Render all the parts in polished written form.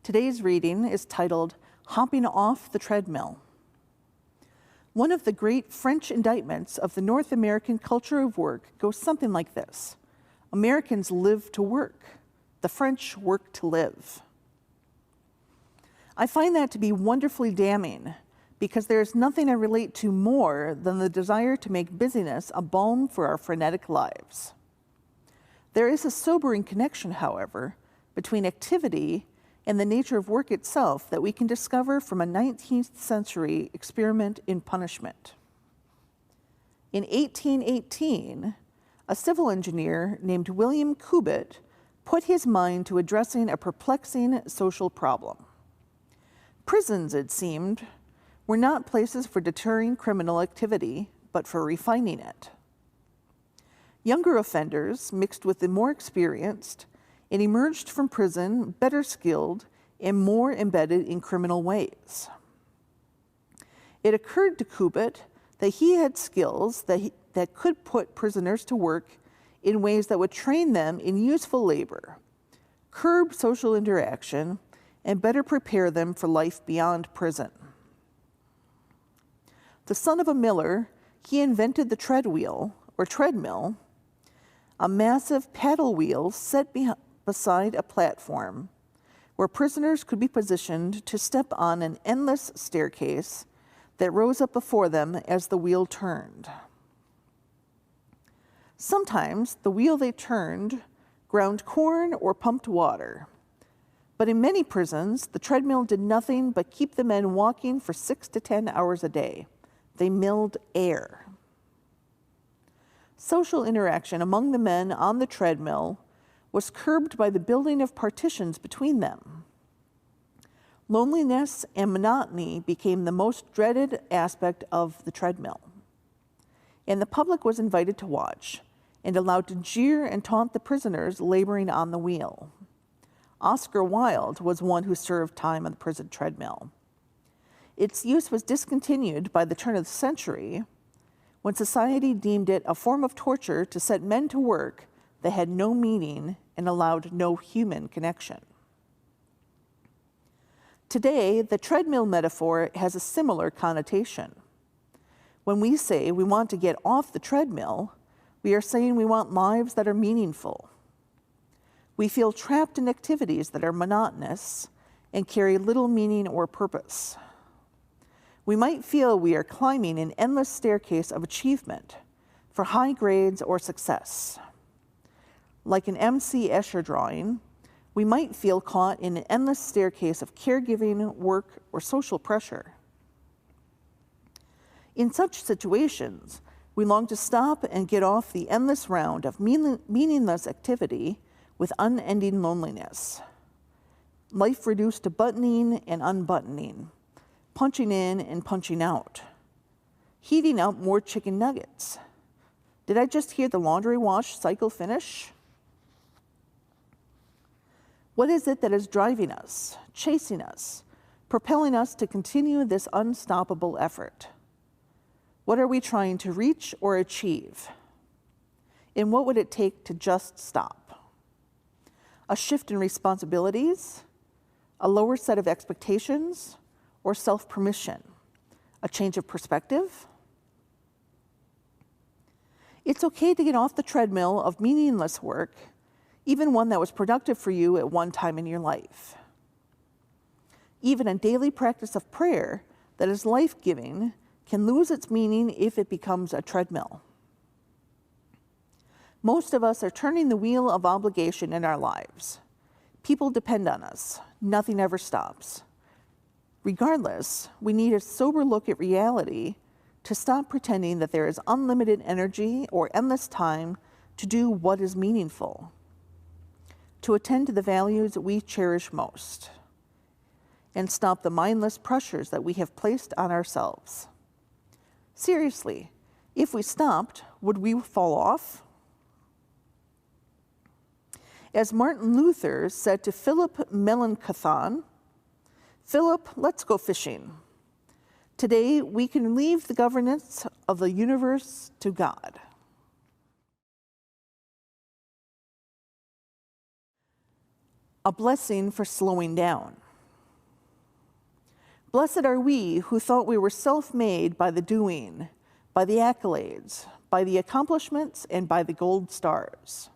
Today's reading is titled, Hopping Off the Treadmill. One of the great French indictments of the North American culture of work goes something like this. Americans live to work. The French work to live. I find that to be wonderfully damning because there is nothing I relate to more than the desire to make busyness a balm for our frenetic lives. There is a sobering connection, however, between activity and the nature of work itself that we can discover from a 19th century experiment in punishment. In 1818, a civil engineer named William Cubitt put his mind to addressing a perplexing social problem. Prisons, it seemed, were not places for deterring criminal activity, but for refining it. Younger offenders mixed with the more experienced and emerged from prison better skilled and more embedded in criminal ways. It occurred to Cubitt that he had skills that could put prisoners to work in ways that would train them in useful labor, curb social interaction, and better prepare them for life beyond prison. The son of a miller, he invented the treadmill, a massive paddle wheel set beside a platform where prisoners could be positioned to step on an endless staircase that rose up before them as the wheel turned. Sometimes the wheel they turned ground corn or pumped water, but in many prisons, the treadmill did nothing but keep the men walking for 6 to 10 hours a day. They milled air. Social interaction among the men on the treadmill was curbed by the building of partitions between them. Loneliness and monotony became the most dreaded aspect of the treadmill, and the public was invited to watch and allowed to jeer and taunt the prisoners laboring on the wheel. Oscar Wilde was one who served time on the prison treadmill. Its use was discontinued by the turn of the century when society deemed it a form of torture to set men to work that had no meaning and allowed no human connection. Today, the treadmill metaphor has a similar connotation. When we say we want to get off the treadmill, we are saying we want lives that are meaningful. We feel trapped in activities that are monotonous and carry little meaning or purpose. We might feel we are climbing an endless staircase of achievement for high grades or success. Like an M.C. Escher drawing, we might feel caught in an endless staircase of caregiving, work, or social pressure. In such situations, we long to stop and get off the endless round of meaningless activity with unending loneliness. Life reduced to buttoning and unbuttoning, punching in and punching out, heating up more chicken nuggets. Did I just hear the laundry wash cycle finish? What is it that is driving us, chasing us, propelling us to continue this unstoppable effort? What are we trying to reach or achieve? And what would it take to just stop? A shift in responsibilities, a lower set of expectations, or self-permission? A change of perspective? It's okay to get off the treadmill of meaningless work, even one that was productive for you at one time in your life. Even a daily practice of prayer that is life-giving can lose its meaning if it becomes a treadmill. Most of us are turning the wheel of obligation in our lives. People depend on us. Nothing ever stops. Regardless, we need a sober look at reality to stop pretending that there is unlimited energy or endless time to do what is meaningful, to attend to the values we cherish most, and stop the mindless pressures that we have placed on ourselves. Seriously, if we stopped, would we fall off? As Martin Luther said to Philip Melanchthon, "Philip, let's go fishing. Today we can leave the governance of the universe to God." A blessing for slowing down. Blessed are we who thought we were self-made by the doing, by the accolades, by the accomplishments, and by the gold stars.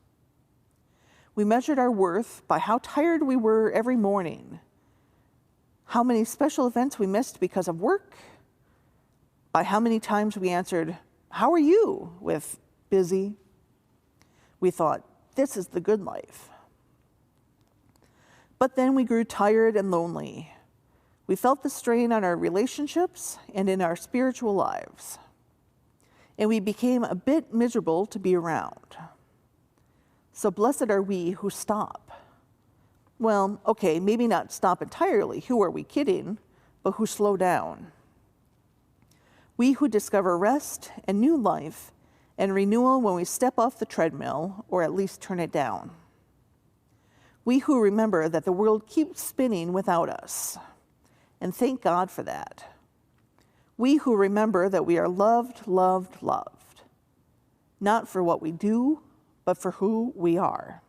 We measured our worth by how tired we were every morning, how many special events we missed because of work, by how many times we answered, "How are you?" with "busy." We thought, this is the good life. But then we grew tired and lonely. We felt the strain on our relationships and in our spiritual lives. And we became a bit miserable to be around. So blessed are we who stop. Well, okay, maybe not stop entirely. Who are we kidding? But who slow down. We who discover rest and new life and renewal when we step off the treadmill, or at least turn it down. We who remember that the world keeps spinning without us, and thank God for that. We who remember that we are loved, loved, loved, not for what we do, but for who we are.